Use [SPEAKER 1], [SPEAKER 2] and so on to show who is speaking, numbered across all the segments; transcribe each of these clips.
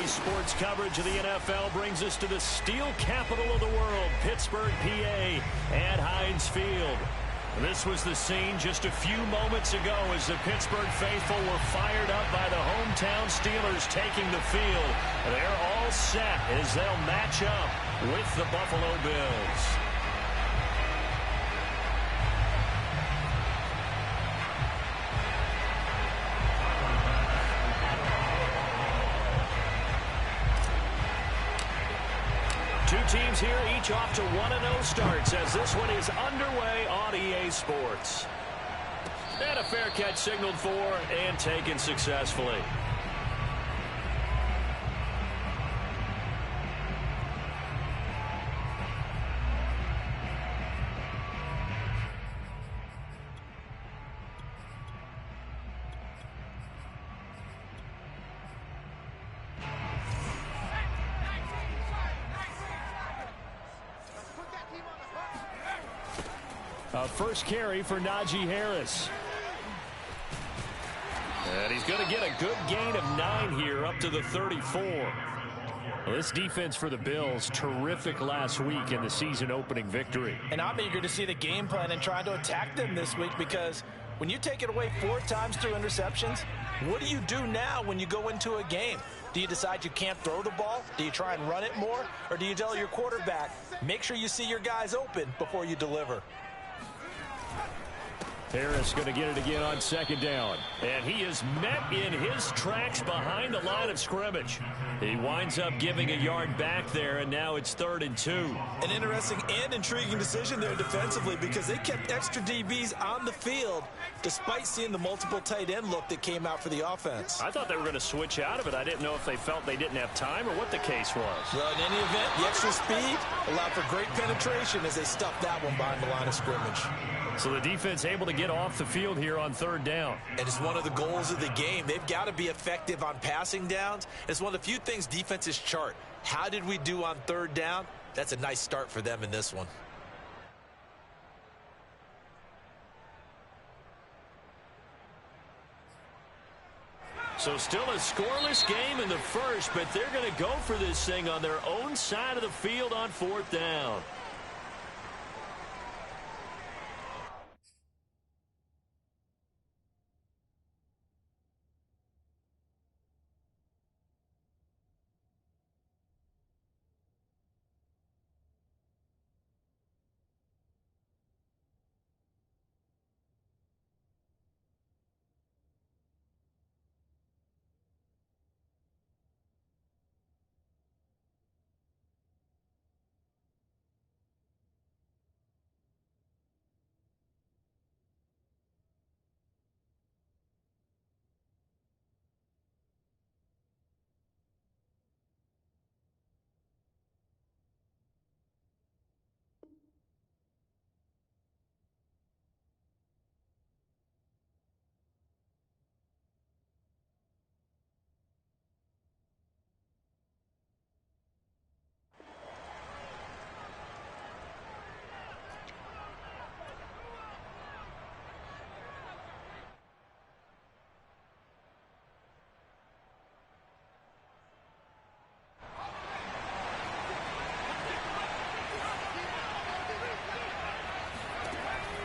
[SPEAKER 1] sports coverage of the NFL brings us to the steel capital of the world, Pittsburgh, PA, at Heinz Field. This was the scene just a few moments ago as the Pittsburgh faithful were fired up by the hometown Steelers taking the field. They're all set as they'll match up with the Buffalo Bills. Two teams here, each off to 1-0 starts as this one is underway on EA Sports. And a fair catch signaled for and taken successfully. First carry for Najee Harris. And he's going to get a good gain of 9 here up to the 34. Well, this defense for the Bills, terrific last week in the season-opening victory.
[SPEAKER 2] And I'm eager to see the game plan and try to attack them this week, because when you take it away 4 times through interceptions, what do you do now when you go into a game? Do you decide you can't throw the ball? Do you try and run it more? Or do you tell your quarterback, make sure you see your guys open before you deliver?
[SPEAKER 1] Harris going to get it again on second down. And he is met in his tracks behind the line of scrimmage. He winds up giving a yard back there, and now it's 3rd and 2.
[SPEAKER 2] An interesting and intriguing decision there defensively, because they kept extra DBs on the field despite seeing the multiple tight end look that came out for the offense.
[SPEAKER 1] I thought they were going to switch out of it. I didn't know if they felt they didn't have time or what the case was.
[SPEAKER 2] Well, in any event, the extra speed allowed for great penetration as they stuffed that one behind the line of scrimmage.
[SPEAKER 1] So the defense able to get off the field here on 3rd down.
[SPEAKER 2] And it's one of the goals of the game. They've got to be effective on passing downs. It's one of the few things defenses chart. How did we do on 3rd down? That's a nice start for them in this one.
[SPEAKER 1] So still a scoreless game in the first, but they're going to go for this thing on their own side of the field on 4th down.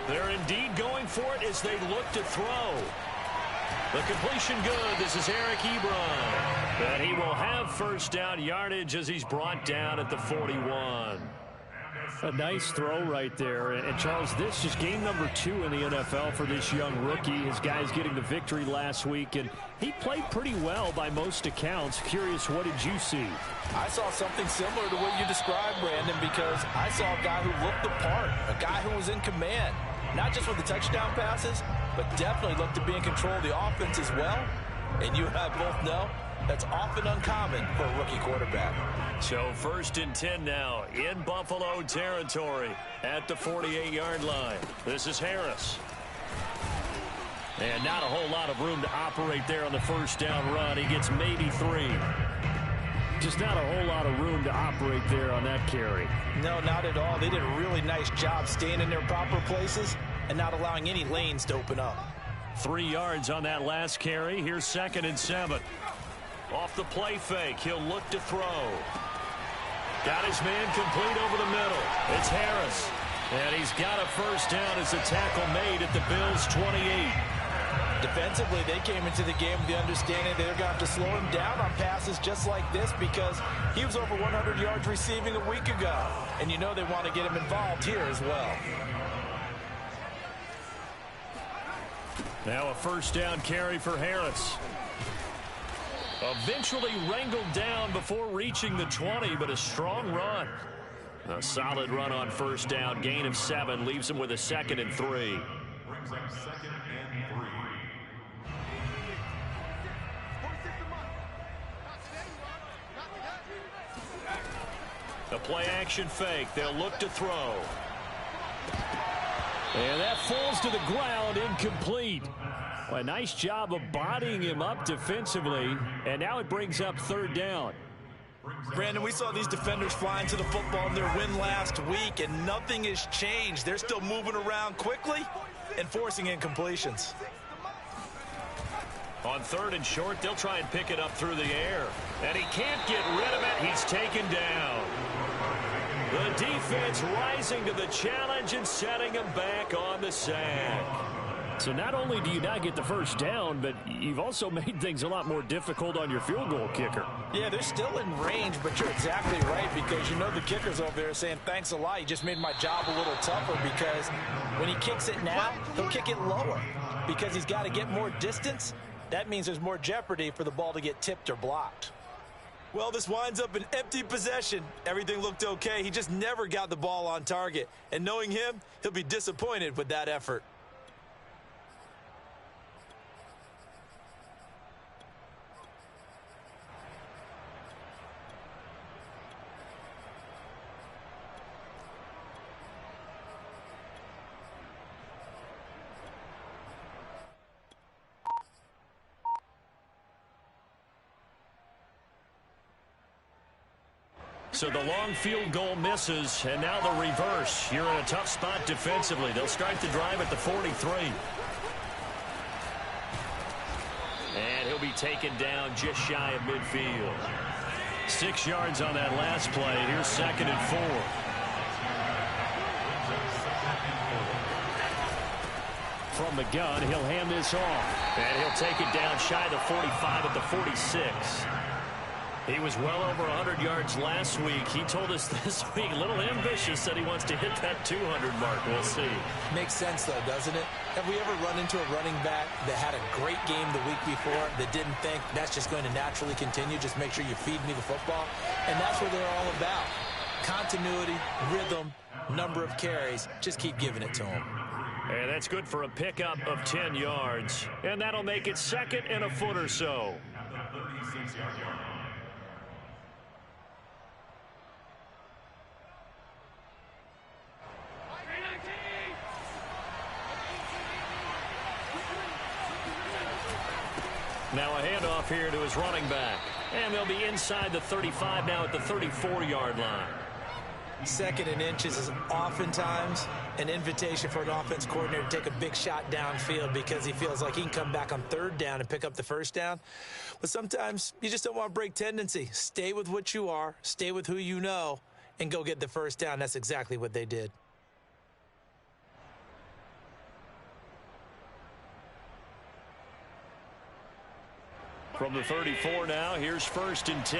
[SPEAKER 1] They're indeed going for it as they look to throw. The completion good. This is Eric Ebron. And he will have first down yardage as he's brought down at the 41. A nice throw right there. And Charles, this is game number 2 in the NFL for this young rookie. His guys getting the victory last week, and he played pretty well by most accounts. Curious, what did you see?
[SPEAKER 2] I saw something similar to what you described, Brandon, because I saw a guy who looked the part, a guy who was in command. Not just with the touchdown passes, but definitely looked to be in control of the offense as well. And you and I both know that's often uncommon for a rookie quarterback.
[SPEAKER 1] So 1st and 10 now in Buffalo territory at the 48-yard line. This is Harris. And not a whole lot of room to operate there on the first down run. He gets maybe 3. Just not a whole lot of room to operate there on that carry.
[SPEAKER 2] No, not at all. They did a really nice job staying in their proper places and not allowing any lanes to open up.
[SPEAKER 1] 3 yards on that last carry. Here's 2nd and 7. Off the play fake, he'll look to throw. Got his man complete over the middle. It's Harris. And he's got a first down as a tackle made at the Bills' 28.
[SPEAKER 2] Defensively, they came into the game with the understanding they're going to have to slow him down on passes just like this because he was over 100 yards receiving a week ago. And you know they want to get him involved here as well.
[SPEAKER 1] Now a first down carry for Harris. Eventually wrangled down before reaching the 20, but a strong run. A solid run on first down. Gain of 7 leaves him with a 2nd and 3. The play action fake. They'll look to throw. And that falls to the ground, incomplete. Well, a nice job of bodying him up defensively, and now it brings up 3rd down.
[SPEAKER 2] Brandon, we saw these defenders flying to the football in their win last week, and nothing has changed. They're still moving around quickly and forcing incompletions.
[SPEAKER 1] On 3rd and short, they'll try and pick it up through the air. And he can't get rid of it. He's taken down. The defense rising to the challenge and setting him back on the sack. So not only do you not get the first down, but you've also made things a lot more difficult on your field goal kicker.
[SPEAKER 2] Yeah, they're still in range, but you're exactly right because you know the kicker's over there saying, thanks a lot. You just made my job a little tougher because when he kicks it now, he'll kick it lower because he's got to get more distance. That means there's more jeopardy for the ball to get tipped or blocked. Well, this winds up an empty possession. Everything looked okay. He just never got the ball on target. And knowing him, he'll be disappointed with that effort.
[SPEAKER 1] So the long field goal misses, and now the reverse. You're in a tough spot defensively. They'll start the drive at the 43. And he'll be taken down just shy of midfield. 6 yards on that last play. Here's 2nd and 4. From the gun, he'll hand this off. And he'll take it down shy of the 45 at the 46. He was well over 100 yards last week. He told us this week, a little ambitious, said he wants to hit that 200 mark. We'll see.
[SPEAKER 2] Makes sense, though, doesn't it? Have we ever run into a running back that had a great game the week before that didn't think that's just going to naturally continue? Just make sure you feed me the football. And that's what they're all about. Continuity, rhythm, number of carries. Just keep giving it to them.
[SPEAKER 1] And that's good for a pickup of 10 yards. And that'll make it 2nd and a foot or so. Now a handoff here to his running back. And they'll be inside the 35 now at the 34-yard line.
[SPEAKER 2] 2nd and inches is oftentimes an invitation for an offense coordinator to take a big shot downfield because he feels like he can come back on 3rd down and pick up the first down. But sometimes you just don't want to break tendency. Stay with what you are, stay with who you know, and go get the first down. That's exactly what they did.
[SPEAKER 1] From the 34 now, here's 1st and 10.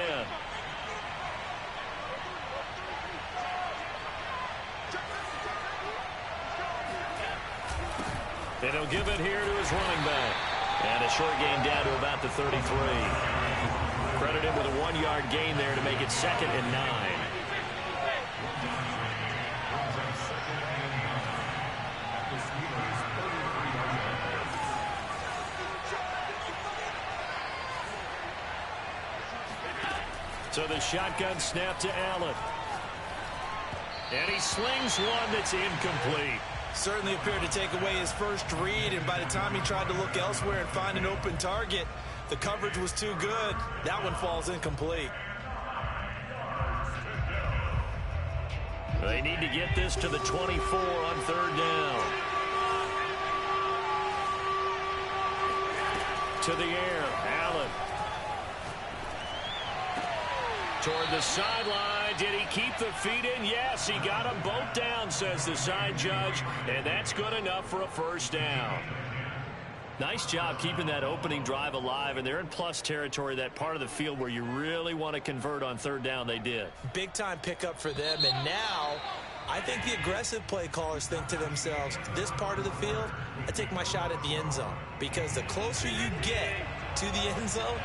[SPEAKER 1] And he'll give it here to his running back. And a short gain down to about the 33. Credit him with a 1-yard gain there to make it 2nd and 9. So the shotgun snap to Allen. And he slings one that's incomplete.
[SPEAKER 2] Certainly appeared to take away his first read, and by the time he tried to look elsewhere and find an open target, the coverage was too good. That one falls incomplete.
[SPEAKER 1] They need to get this to the 24 on 3rd down. To the air, Allen. Toward the sideline. Did he keep the feet in? Yes, he got them both down, says the side judge. And that's good enough for a first down. Nice job keeping that opening drive alive. And they're in plus territory, that part of the field where you really want to convert on third down. They did.
[SPEAKER 2] Big-time pickup for them. And now I think the aggressive play callers think to themselves, this part of the field, I take my shot at the end zone. Because the closer you get to the end zone,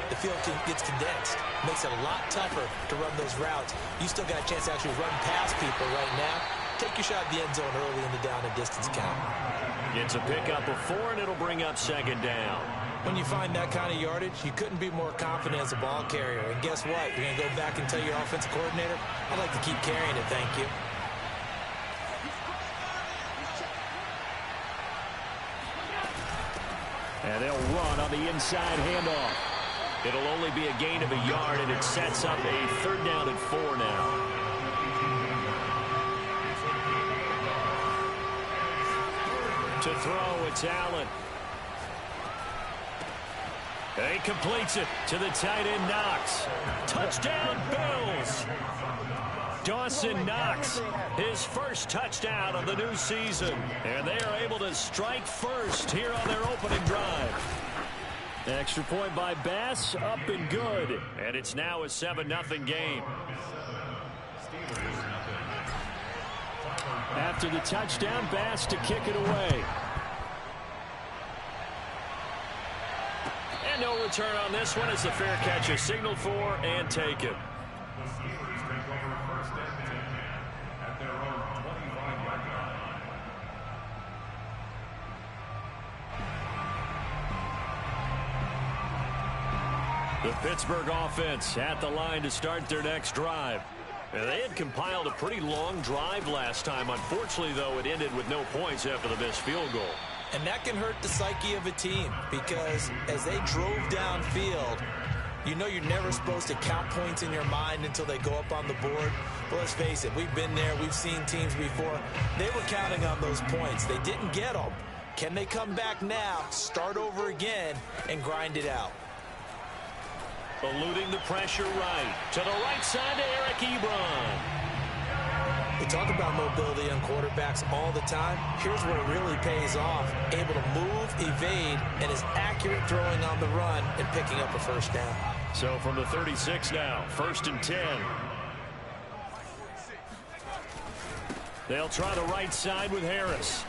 [SPEAKER 2] the field gets condensed. Makes it a lot tougher to run those routes. You still got a chance to actually run past people right now. Take your shot at the end zone early in the down and distance count.
[SPEAKER 1] Gets a pickup of 4, and it'll bring up second down.
[SPEAKER 2] When you find that kind of yardage, you couldn't be more confident as a ball carrier. And guess what? You're going to go back and tell your offensive coordinator, I'd like to keep carrying it, thank you.
[SPEAKER 1] And they'll run on the inside handoff. It'll only be a gain of a yard, and it sets up a third down and 4 now. To throw, it's Allen. He completes it to the tight end, Knox. Touchdown, Bills. Dawson Knox, his first touchdown of the new season. And they are able to strike first here on their opening drive. Extra point by Bass, up and good. And it's now a 7-0 game. After the touchdown, Bass to kick it away. And no return on this one as the fair catch is signaled for and taken. The Pittsburgh offense at the line to start their next drive. And they had compiled a pretty long drive last time. Unfortunately, though, it ended with no points after the missed field goal.
[SPEAKER 2] And that can hurt the psyche of a team because as they drove downfield, you know you're never supposed to count points in your mind until they go up on the board. But let's face it, we've been there. We've seen teams before. They were counting on those points. They didn't get them. Can they come back now, start over again, and grind it out?
[SPEAKER 1] Eluding the pressure right. To the right side to Eric Ebron.
[SPEAKER 2] We talk about mobility on quarterbacks all the time. Here's where it really pays off. Able to move, evade, and is accurate throwing on the run and picking up a first down.
[SPEAKER 1] So from the 36 now, 1st and 10. They'll try the right side with Harris.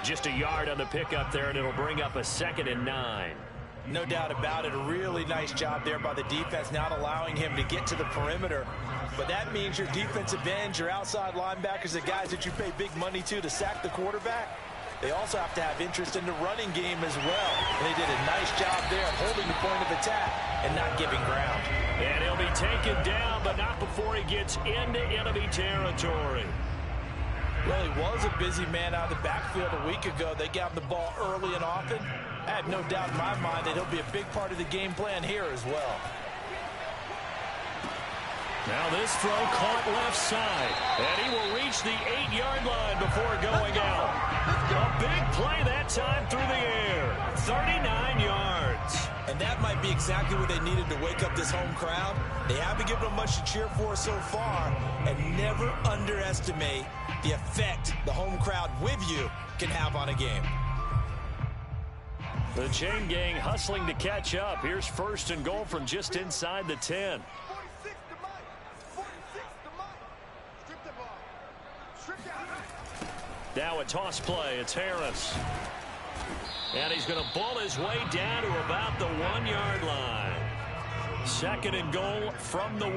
[SPEAKER 1] Just a yard on the pickup there, and it'll bring up a 2nd and 9.
[SPEAKER 2] No doubt about it. A really nice job there by the defense, not allowing him to get to the perimeter. But that means your defensive ends, your outside linebackers, the guys that you pay big money to sack the quarterback, they also have to have interest in the running game as well. And they did a nice job there of holding the point of attack and not giving ground.
[SPEAKER 1] And he'll be taken down, but not before he gets into enemy territory.
[SPEAKER 2] Well, he was a busy man out of the backfield a week ago. They got him the ball early and often. I have no doubt in my mind that he'll be a big part of the game plan here as well.
[SPEAKER 1] Now this throw caught left side. And he will reach the 8-yard line before going out. A big play that time through the air. 39 yards.
[SPEAKER 2] And that might be exactly what they needed to wake up this home crowd. They haven't given them much to cheer for so far. And never underestimate the effect the home crowd with you can have on a game.
[SPEAKER 1] The chain gang hustling to catch up. Here's 1st and goal from just inside the 10. Now a toss play. It's Harris. And he's going to bull his way down to about the 1-yard line. 2nd and goal from the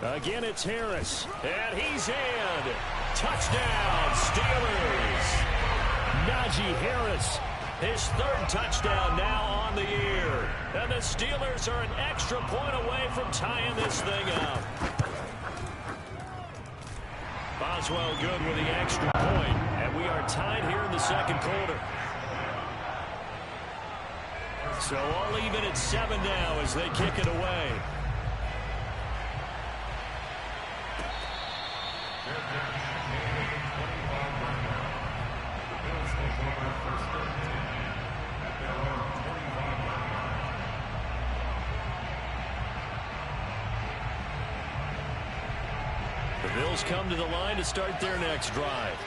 [SPEAKER 1] 1. Again, it's Harris. And he's in. Touchdown, Steelers. Najee Harris, his 3rd touchdown now on the year. And the Steelers are an extra point away from tying this thing up. Boswell good with the extra point, and we are tied here in the 2nd quarter. So all even at 7 now as they kick it away. Bills come to the line to start their next drive.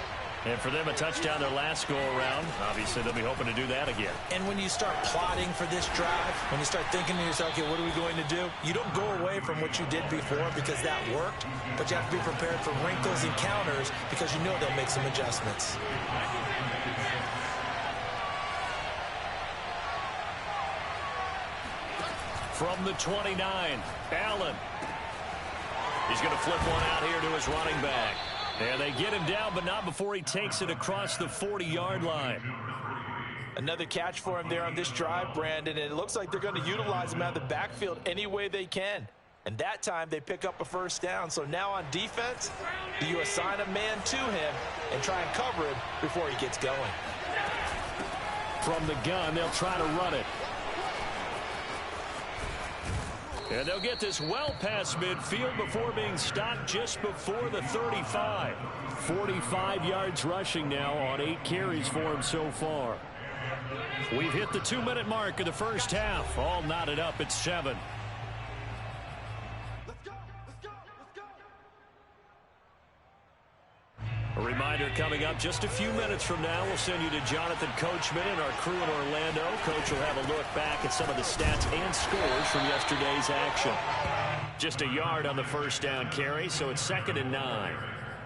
[SPEAKER 1] And for them, a touchdown their last go-around. Obviously, they'll be hoping to do that again.
[SPEAKER 2] And when you start plotting for this drive, when you start thinking to yourself, okay, what are we going to do? You don't go away from what you did before because that worked, but you have to be prepared for wrinkles and counters because you know they'll make some adjustments.
[SPEAKER 1] From the 29, Allen. He's going to flip one out here to his running back. And they get him down, but not before he takes it across the 40-yard line.
[SPEAKER 2] Another catch for him there on this drive, Brandon, and it looks like they're going to utilize him out of the backfield any way they can. And that time they pick up a first down. So now on defense, do you assign a man to him and try and cover him before he gets going?
[SPEAKER 1] From the gun, they'll try to run it. And they'll get this well past midfield before being stopped just before the 35. 45 yards rushing now on 8 carries for him so far. We've hit the 2-minute mark of the first half. All knotted up at 7. A reminder coming up just a few minutes from now. We'll send you to Jonathan Coachman and our crew in Orlando. Coach will have a look back at some of the stats and scores from yesterday's action. Just a yard on the first down carry, so it's 2nd and 9.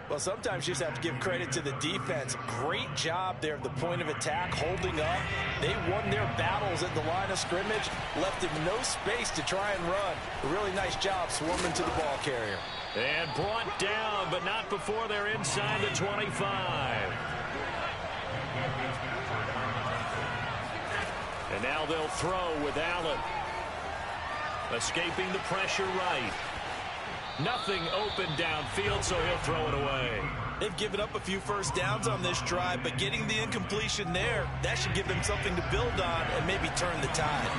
[SPEAKER 2] Well, sometimes you just have to give credit to the defense. Great job there at the point of attack, holding up. They won their battles at the line of scrimmage, left him no space to try and run. A really nice job swarming to the ball carrier.
[SPEAKER 1] And brought down, but not before they're inside the 25. And now they'll throw with Allen. Escaping the pressure right. Nothing open downfield, so he'll throw it away.
[SPEAKER 2] They've given up a few first downs on this drive, but getting the incompletion there, that should give them something to build on and maybe turn the tide.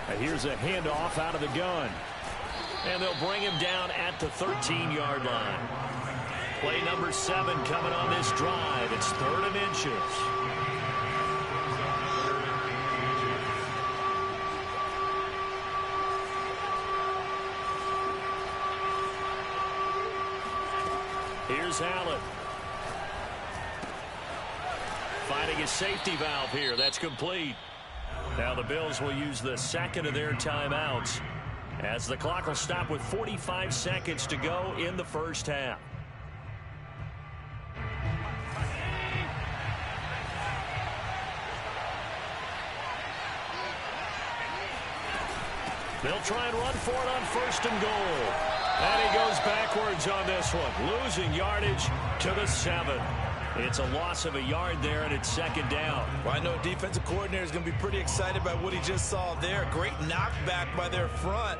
[SPEAKER 1] And here's a handoff out of the gun. And they'll bring him down at the 13-yard line. Play number 7 coming on this drive. It's 3rd and inches. Here's Allen. Finding his safety valve here. That's complete. Now the Bills will use the 2nd of their timeouts as the clock will stop with 45 seconds to go in the first half. They'll try and run for it on 1st and goal. And he goes backwards on this one, losing yardage to the 7. It's a loss of a yard there, and it's 2nd down.
[SPEAKER 2] Well, I know defensive coordinator is going to be pretty excited by what he just saw there. Great knockback by their front.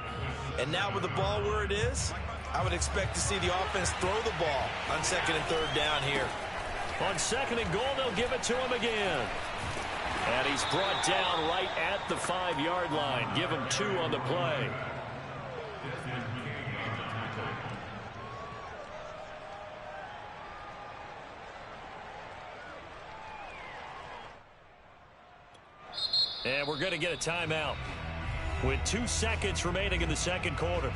[SPEAKER 2] And now with the ball where it is, I would expect to see the offense throw the ball on 2nd and 3rd down here.
[SPEAKER 1] On 2nd and goal, they'll give it to him again. And he's brought down right at the 5-yard line. Give him 2 on the play. And we're going to get a timeout with 2 seconds remaining in the 2nd quarter.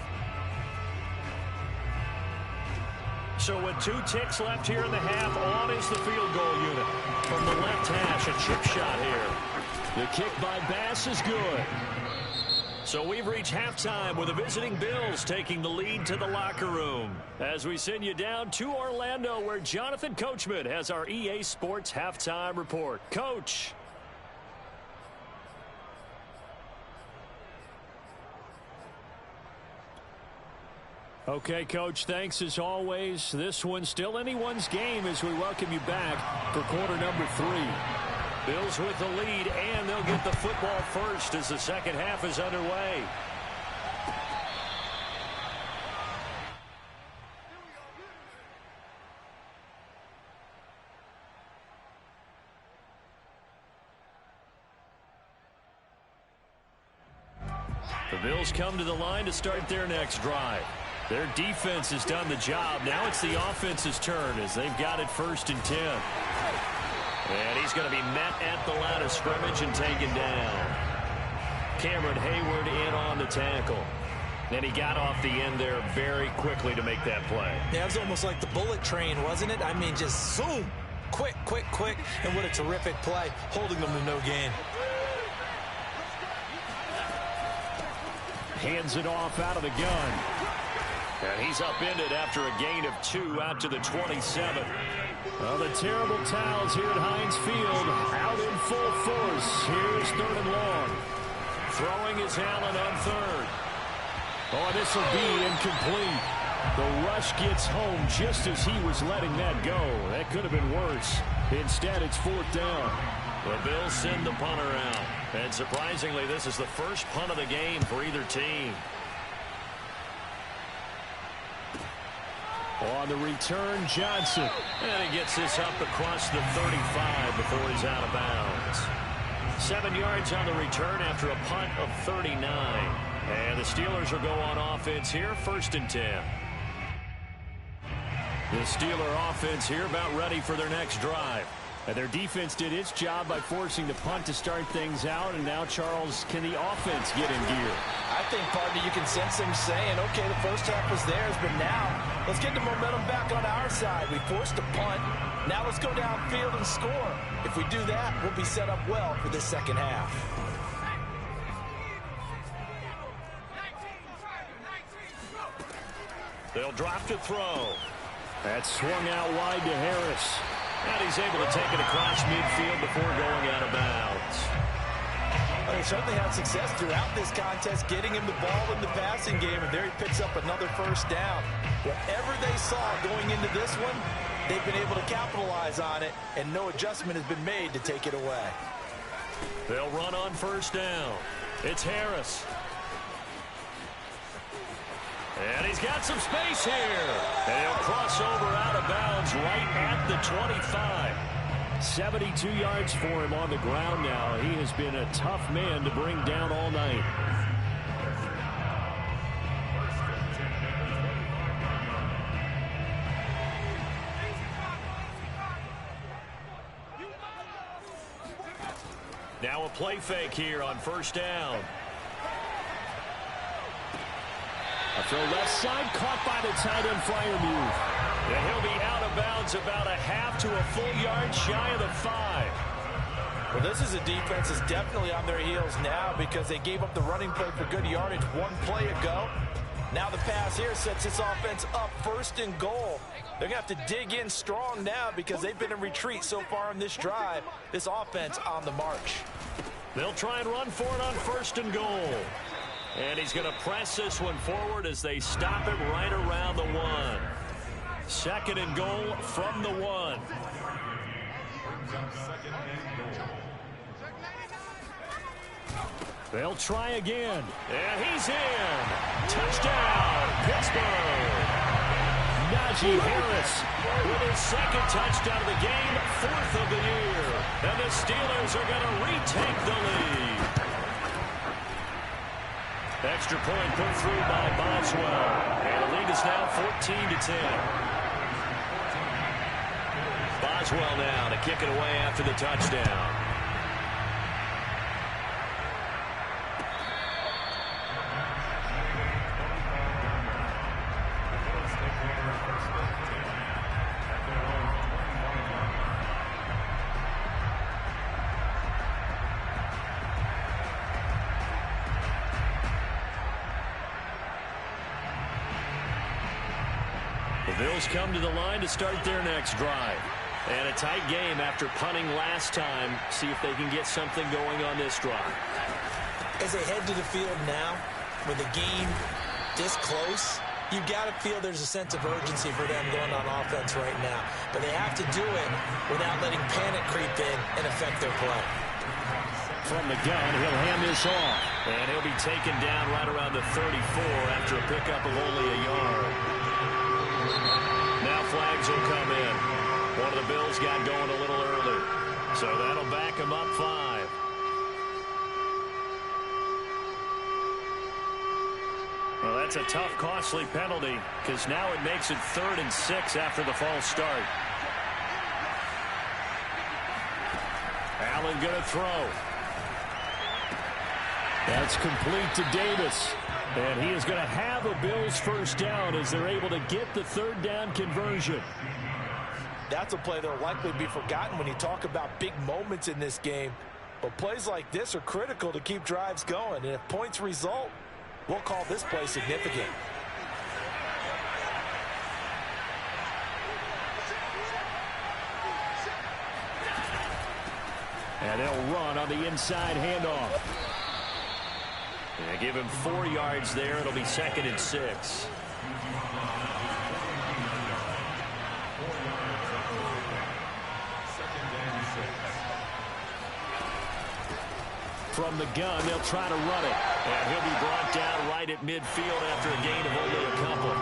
[SPEAKER 1] So with 2 ticks left here in the half, on is the field goal unit. From the left hash, a chip shot here. The kick by Bass is good. So we've reached halftime with the visiting Bills taking the lead to the locker room. As we send you down to Orlando, where Jonathan Coachman has our EA Sports halftime report. Coach. Okay, Coach, thanks as always. This one's still anyone's game as we welcome you back for quarter number 3. Bills with the lead, and they'll get the football first as the second half is underway. The Bills come to the line to start their next drive. Their defense has done the job. Now it's the offense's turn as they've got it 1st and 10. And he's going to be met at the line of scrimmage and taken down. Cameron Hayward in on the tackle. And he got off the end there very quickly to make that play.
[SPEAKER 2] Yeah, it was almost like the bullet train, wasn't it? I mean, just zoom. Quick, quick, quick. And what a terrific play, holding them to no gain.
[SPEAKER 1] Hands it off out of the gun. And he's upended after a gain of 2 out to the 27. Well, the terrible towels here at Heinz Field out in full force. Here's 3rd and long. Throwing is Allen on 3rd. Oh, this will be incomplete. The rush gets home just as he was letting that go. That could have been worse. Instead, it's 4th down. The Bills send the punter out. And surprisingly, this is the first punt of the game for either team. On the return, Johnson. And he gets this up across the 35 before he's out of bounds. 7 yards on the return after a punt of 39. And the Steelers will go on offense here, 1st and 10. The Steeler offense here about ready for their next drive. And their defense did its job by forcing the punt to start things out. And now, Charles, can the offense get in gear?
[SPEAKER 2] I think, partner, you can sense them saying, okay, the first half was theirs, but now let's get the momentum back on our side. We forced a punt. Now let's go downfield and score. If we do that, we'll be set up well for this second half.
[SPEAKER 1] They'll drop to throw. That's swung out wide to Harris. And he's able to take it across midfield before going out of bounds.
[SPEAKER 2] They certainly had success throughout this contest, getting him the ball in the passing game, and there he picks up another 1st down. Whatever they saw going into this one, they've been able to capitalize on it, and no adjustment has been made to take it away.
[SPEAKER 1] They'll run on 1st down. It's Harris. And he's got some space here. And he'll cross over out of bounds right at the 25. 72 yards for him on the ground now. He has been a tough man to bring down all night. Now a play fake here on 1st down. A throw left side, caught by the tight end Freiermuth. And he'll be out of bounds about a half to a full yard shy of the 5.
[SPEAKER 2] Well, this is a defense that's definitely on their heels now because they gave up the running play for good yardage 1 play ago. Now the pass here sets this offense up 1st and goal. They're going to have to dig in strong now because they've been in retreat so far in this drive. This offense on the march.
[SPEAKER 1] They'll try and run for it on 1st and goal. And he's going to press this one forward as they stop it right around the 1. 2nd and goal from the 1. They'll try again. And he's in. Touchdown, Pittsburgh. Najee Harris with his 2nd touchdown of the game, 4th of the year. And the Steelers are going to retake the lead. Extra point put through by Boswell. And the lead is now 14-10. Boswell now to kick it away after the touchdown. The Bills come to the line to start their next drive. And a tight game after punting last time. See if they can get something going on this drive.
[SPEAKER 2] As they head to the field now, with the game this close, you've got to feel there's a sense of urgency for them going on offense right now. But they have to do it without letting panic creep in and affect their play.
[SPEAKER 1] From the gun, he'll hand this off. And he'll be taken down right around the 34 after a pickup of only a yard. Now flags will come in. One of the Bills got going a little early. So that'll back him up 5. Well, that's a tough, costly penalty because now it makes it 3rd and 6 after the false start. Allen going to throw. That's complete to Davis. And he is going to have a Bills first down as they're able to get the third down conversion.
[SPEAKER 2] That's a play that will likely be forgotten when you talk about big moments in this game. But plays like this are critical to keep drives going. And if points result, we'll call this play significant.
[SPEAKER 1] And they'll run on the inside handoff. They give him 4 yards there. It'll be 2nd and 6. From the gun, they'll try to run it. And he'll be brought down right at midfield after a gain of only a couple.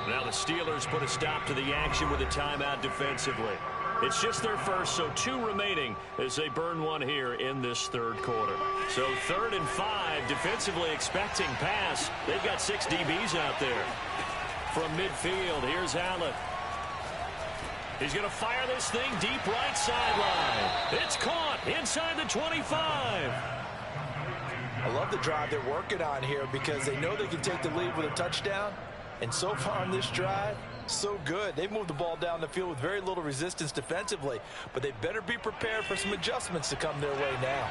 [SPEAKER 1] Now the Steelers put a stop to the action with a timeout defensively. It's just their first, so 2 remaining as they burn one here in this third quarter. So 3rd and 5, defensively expecting pass. They've got 6 DBs out there. From midfield, here's Allen. He's going to fire this thing deep right sideline. It's caught inside the 25.
[SPEAKER 2] I love the drive they're working on here because they know they can take the lead with a touchdown. And so far on this drive, so good. They've moved the ball down the field with very little resistance defensively, but they better be prepared for some adjustments to come their way now.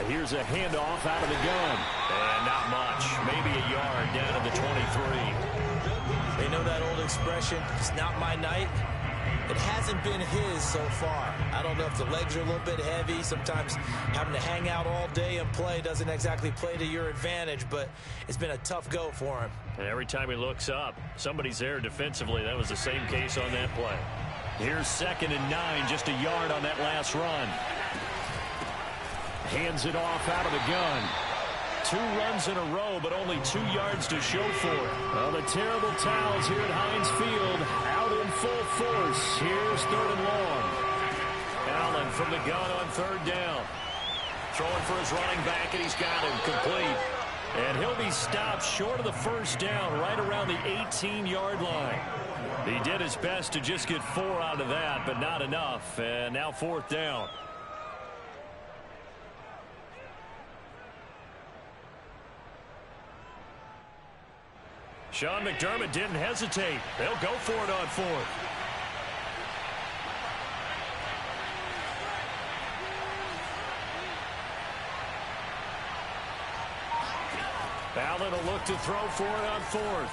[SPEAKER 1] Here's a handoff out of the gun. And not much. Maybe a yard down to the 23.
[SPEAKER 2] They know that old expression, it's not my night. It hasn't been his so far. I don't know if the legs are a little bit heavy. Sometimes having to hang out all day and play doesn't exactly play to your advantage, but it's been a tough go for him.
[SPEAKER 1] And every time he looks up, somebody's there defensively. That was the same case on that play. Here's 2nd and 9, just a yard on that last run. Hands it off out of the gun. 2 runs in a row, but only 2 yards to show for it. Well, the terrible towels here at Heinz Field out in full force. Here's 3rd and long. Allen from the gun on 3rd down. Throwing for his running back, and he's got him complete. And he'll be stopped short of the first down right around the 18-yard line. He did his best to just get 4 out of that, but not enough. And now 4th down. Sean McDermott didn't hesitate. They'll go for it on 4th. Allen will look to throw for it on 4th.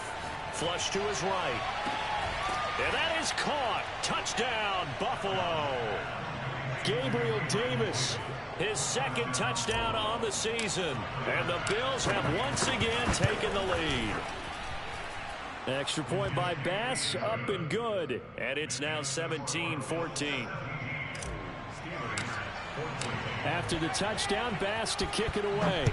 [SPEAKER 1] Flush to his right. And that is caught. Touchdown, Buffalo. Gabriel Davis, his 2nd touchdown on the season. And the Bills have once again taken the lead. Extra point by Bass, up and good. And it's now 17-14. After the touchdown, Bass to kick it away.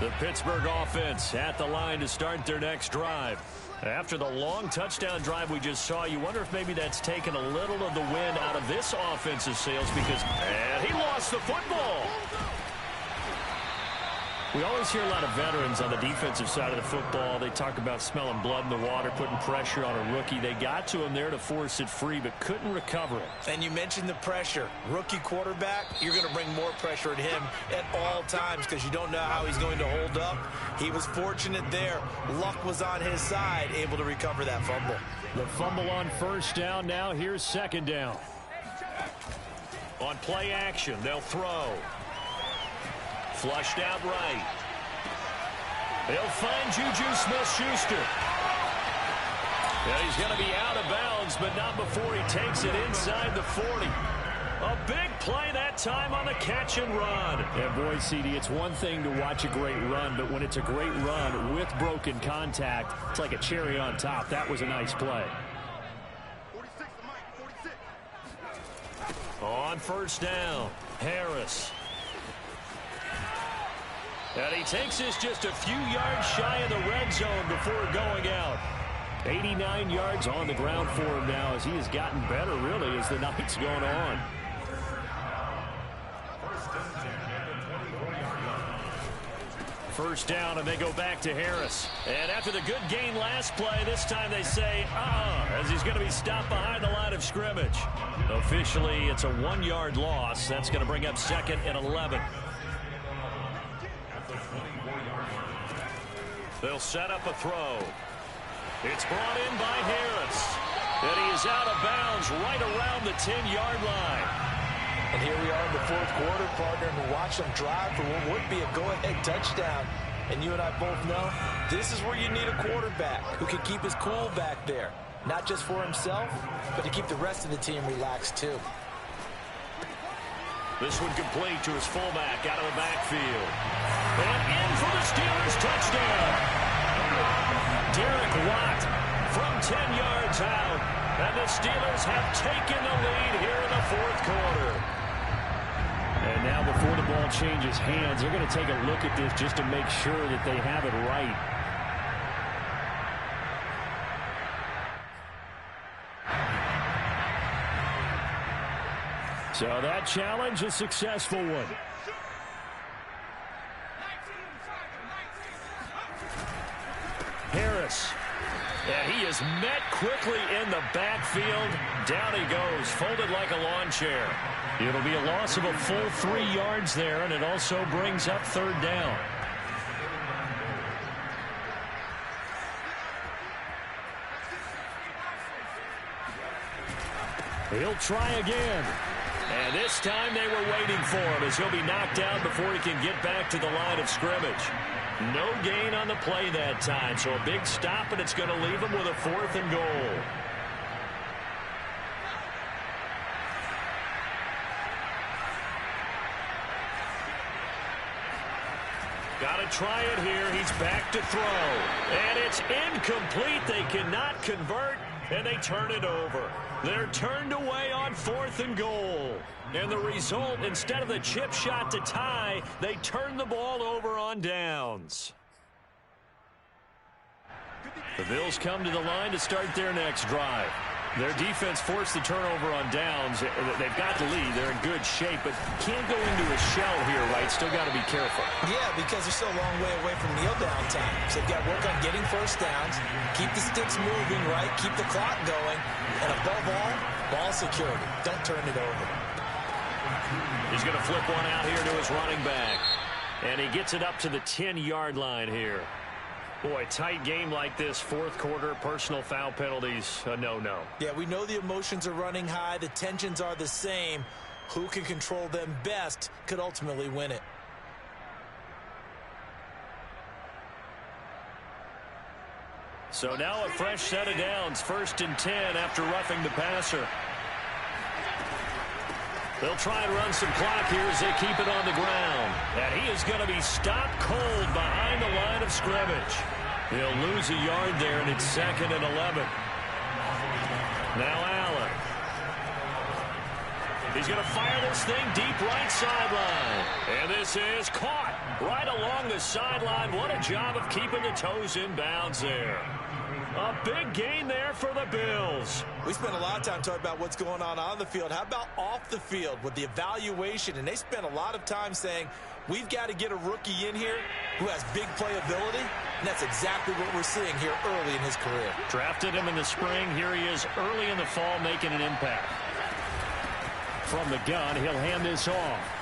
[SPEAKER 1] The Pittsburgh offense at the line to start their next drive. After the long touchdown drive we just saw, you wonder if maybe that's taken a little of the wind out of this offensive sails because and he lost the football. We always hear a lot of veterans on the defensive side of the football. They talk about smelling blood in the water, putting pressure on a rookie. They got to him there to force it free, but couldn't recover it.
[SPEAKER 2] And you mentioned the pressure. Rookie quarterback, you're going to bring more pressure at him at all times because you don't know how he's going to hold up. He was fortunate there. Luck was on his side, able to recover that fumble.
[SPEAKER 1] The fumble on 1st down. Now here's 2nd down. On play action, they'll throw. Flushed out right. They'll find Juju Smith-Schuster. Yeah, he's going to be out of bounds, but not before he takes it inside the 40. A big play that time on the catch and run. Yeah, boy, CD, it's one thing to watch a great run, but when it's a great run with broken contact, it's like a cherry on top. That was a nice play.
[SPEAKER 3] 46, Mike, 46.
[SPEAKER 1] On 1st down, Harris. And he takes this just a few yards shy of the red zone before going out. 89 yards on the ground for him now as he has gotten better, really, as the night's gone on. First down, and they go back to Harris. And after the good gain last play, this time they say, as he's going to be stopped behind the line of scrimmage. Officially, it's a 1-yard loss. That's going to bring up 2nd and 11. They'll set up a throw. It's brought in by Harris. And he is out of bounds right around the 10-yard line.
[SPEAKER 2] And here we are in the fourth quarter, partner, and watch them drive for what would be a go-ahead touchdown. And you and I both know this is where you need a quarterback who can keep his cool back there. Not just for himself, but to keep the rest of the team relaxed, too.
[SPEAKER 1] This one complete to his fullback out of the backfield. And in for the Steelers touchdown. Derek Watt from 10 yards out. And the Steelers have taken the lead here in the fourth quarter. And now before the ball changes hands, they're going to take a look at this just to make sure that they have it right. So that challenge, a successful one. Harris. And he is met quickly in the backfield. Down he goes, folded like a lawn chair. It'll be a loss of a full 3 yards there, and it also brings up 3rd down. He'll try again. And this time they were waiting for him as he'll be knocked down before he can get back to the line of scrimmage. No gain on the play that time, so a big stop, and it's going to leave him with a 4th and goal. Got to try it here. He's back to throw. And it's incomplete. They cannot convert, and they turn it over. They're turned away on 4th and goal. And the result, instead of the chip shot to tie, they turn the ball over on downs. The Bills come to the line to start their next drive. Their defense forced the turnover on downs. They've got the lead. They're in good shape, but can't go into a shell here, right? Still got to be careful.
[SPEAKER 2] Yeah, because they're still a long way away from kneel down time. So they've got to work on getting first downs, keep the sticks moving, right? Keep the clock going. And above all, ball security. Don't turn it over.
[SPEAKER 1] He's going to flip one out here to his running back. And he gets it up to the 10-yard line here. Boy, tight game like this, fourth quarter, personal foul penalties, a no-no.
[SPEAKER 2] Yeah, we know the emotions are running high. The tensions are the same. Who can control them best could ultimately win it.
[SPEAKER 1] So now a fresh set of downs, 1st and 10 after roughing the passer. They'll try and run some clock here as they keep it on the ground. And he is going to be stopped cold behind the line of scrimmage. He'll lose a yard there, and it's 2nd and 11. Now Allen. He's going to fire this thing deep right sideline. And this is caught right along the sideline. What a job of keeping the toes in bounds there. A big gain there for the Bills.
[SPEAKER 2] We spent a lot of time talking about what's going on the field. How about off the field with the evaluation? And they spent a lot of time saying, we've got to get a rookie in here who has big playability. And that's exactly what we're seeing here early in his career.
[SPEAKER 1] Drafted him in the spring. Here he is early in the fall making an impact. From the gun, he'll hand this off.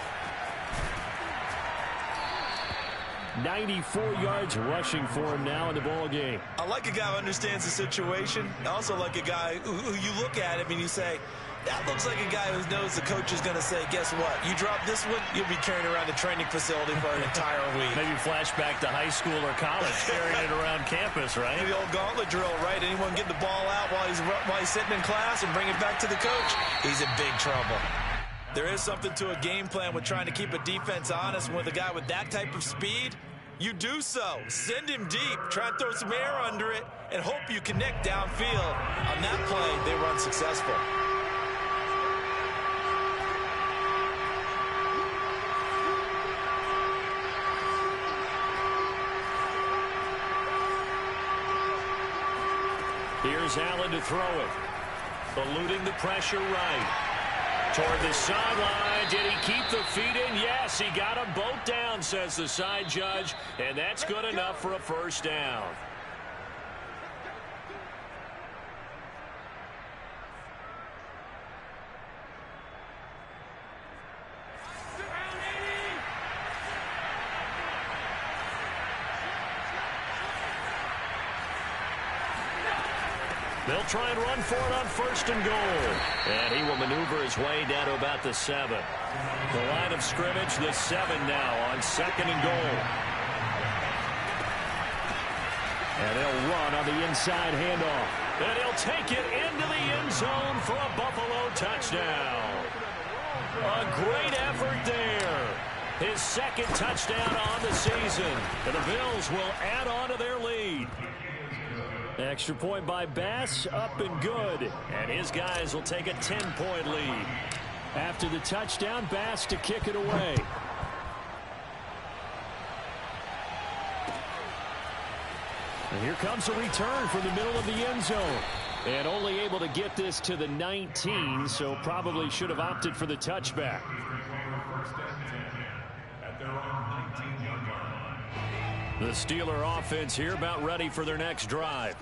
[SPEAKER 1] 94 yards rushing for him now in the ball game.
[SPEAKER 2] I like a guy who understands the situation. I also like a guy who you look at him and you say, that looks like a guy who knows the coach is going to say, guess what? You drop this one, you'll be carrying around the training facility for an entire week.
[SPEAKER 1] Maybe flashback to high school or college, carrying it around campus, right?
[SPEAKER 2] The old gauntlet drill, right? Anyone get the ball out while he's sitting in class and bring it back to the coach? He's in big trouble. There is something to a game plan with trying to keep a defense honest. With a guy with that type of speed, you do so. Send him deep. Try and throw some air under it and hope you connect downfield. On that play, they were unsuccessful.
[SPEAKER 1] Here's Allen to throw it. Eluding the pressure right. Toward the sideline. Did he keep the feet in? Yes, he got them both down, says the side judge. And that's good enough for a first down. They'll try and run for it on 1st and goal. And he will maneuver his way down to about the 7. The line of scrimmage, the 7 now on 2nd and goal. And they'll run on the inside handoff. And he'll take it into the end zone for a Buffalo touchdown. A great effort there. His 2nd touchdown on the season. And the Bills will add on to their lead. Extra point by Bass, up and good. And his guys will take a 10-point lead. After the touchdown, Bass to kick it away. And here comes a return from the middle of the end zone. And only able to get this to the 19, so probably should have opted for the touchback. The Steeler offense here about ready for their next drive.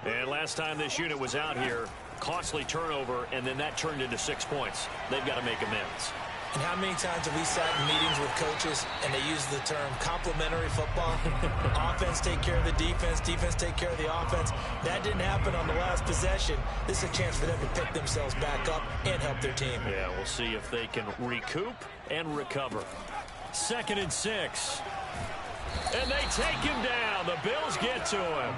[SPEAKER 1] And last time this unit was out here, costly turnover, and then that turned into 6 points. They've got to make amends.
[SPEAKER 2] And how many times have we sat in meetings with coaches and they use the term complementary football? Offense take care of the defense, defense take care of the offense. That didn't happen on the last possession. This is a chance for them to pick themselves back up and help their team.
[SPEAKER 1] Yeah, we'll see if they can recoup and recover. 2nd and 6. And they take him down. The Bills get to him.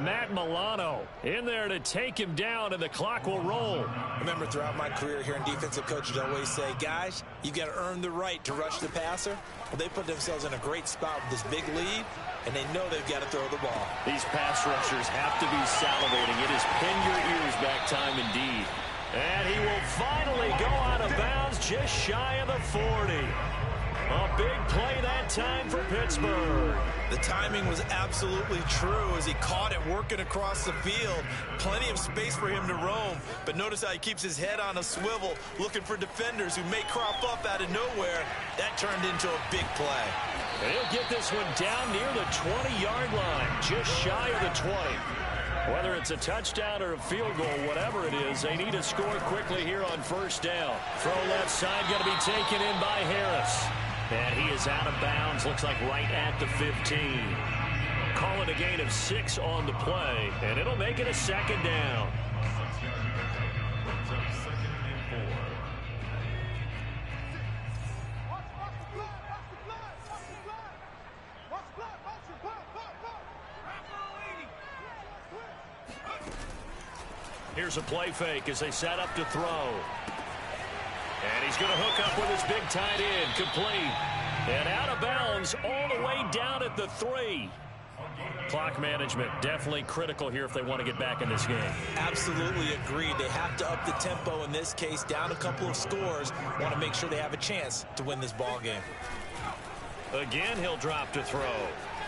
[SPEAKER 1] Matt Milano in there to take him down, and the clock will roll.
[SPEAKER 2] Remember, throughout my career here in defensive coaches always say, guys, you've got to earn the right to rush the passer. Well, they put themselves in a great spot with this big lead, and they know they've got to throw the ball.
[SPEAKER 1] These pass rushers have to be salivating. It is pin your ears back time indeed. And he will finally go out of bounds just shy of the 40. A big play that time for Pittsburgh.
[SPEAKER 2] The timing was absolutely true as he caught it working across the field. Plenty of space for him to roam. But notice how he keeps his head on a swivel looking for defenders who may crop up out of nowhere. That turned into a big play.
[SPEAKER 1] And he'll get this one down near the 20-yard line, just shy of the 20. Whether it's a touchdown or a field goal, whatever it is, they need to score quickly here on 1st down. Throw left side going to be taken in by Harris. And he is out of bounds, looks like right at the 15. Call it a gain of 6 on the play, and it'll make it a 2nd down. Here's a play fake as they set up to throw. And he's going to hook up with his big tight end. Complete. And out of bounds all the way down at the 3. Clock management definitely critical here if they want to get back in this game.
[SPEAKER 2] Absolutely agreed. They have to up the tempo in this case, down a couple of scores. Want to make sure they have a chance to win this ball game.
[SPEAKER 1] Again, he'll drop to throw.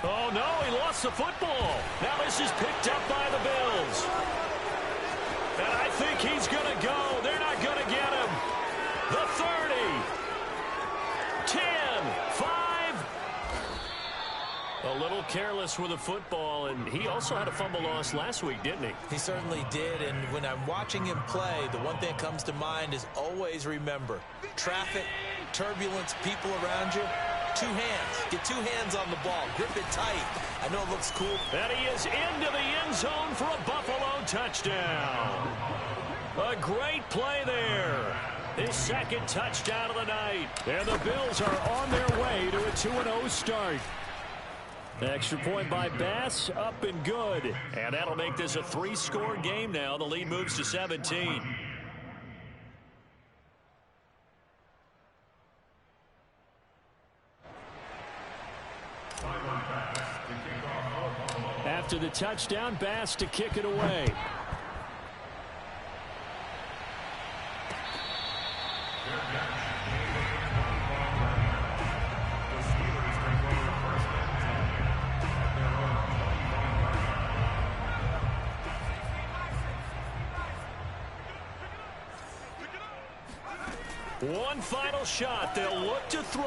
[SPEAKER 1] Oh, no, he lost the football. Now this is picked up by the Bills. And I think he's going to go. They're not going to get him. The 30, 10, 5. A little careless with the football, and he also had a fumble loss last week, didn't he?
[SPEAKER 2] He certainly did, and when I'm watching him play, the one thing that comes to mind is always remember, traffic, turbulence, people around you, 2 hands. Get 2 hands on the ball. Grip it tight. I know it looks cool.
[SPEAKER 1] And he is into the end zone for a Buffalo touchdown. A great play there. His 2nd touchdown of the night. And the Bills are on their way to a 2-0 start. Extra point by Bass, up and good. And that'll make this a 3-score game now. The lead moves to 17. After the touchdown, Bass to kick it away. One final shot. They'll look to throw.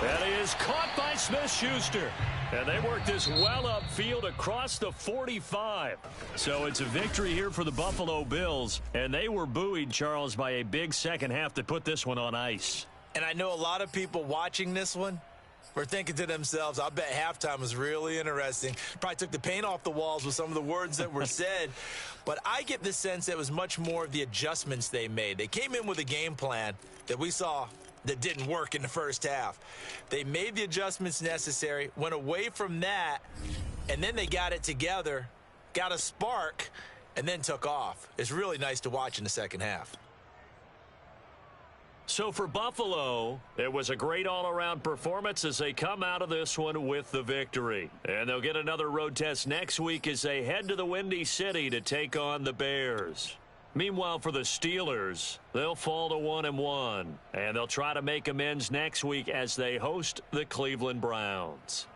[SPEAKER 1] That is caught by Smith-Schuster. And they work this well upfield across the 45. So it's a victory here for the Buffalo Bills. And they were buoyed, Charles, by a big second half that put this one on ice.
[SPEAKER 2] And I know a lot of people watching this one were thinking to themselves, I bet halftime was really interesting. Probably took the paint off the walls with some of the words that were said. But I get the sense that it was much more of the adjustments they made. They came in with a game plan that we saw that didn't work in the first half. They made the adjustments necessary, went away from that, and then they got it together, got a spark, and then took off. It's really nice to watch in the second half.
[SPEAKER 1] So for Buffalo, it was a great all-around performance as they come out of this one with the victory. And they'll get another road test next week as they head to the Windy City to take on the Bears. Meanwhile, for the Steelers, they'll fall to 1-1, and they'll try to make amends next week as they host the Cleveland Browns.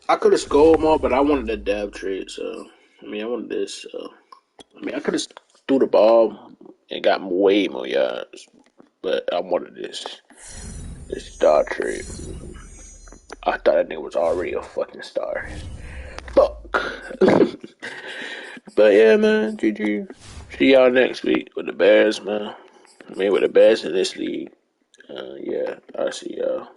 [SPEAKER 4] I could have scored more, but I wanted a dab trade. So, I wanted this. I could have threw the ball and got way more yards, but I wanted this star trade. I thought that nigga was already a fucking star. Fuck. But yeah, man, GG. See y'all next week with the Bears, man. With the Bears in this league. Yeah, I'll see y'all.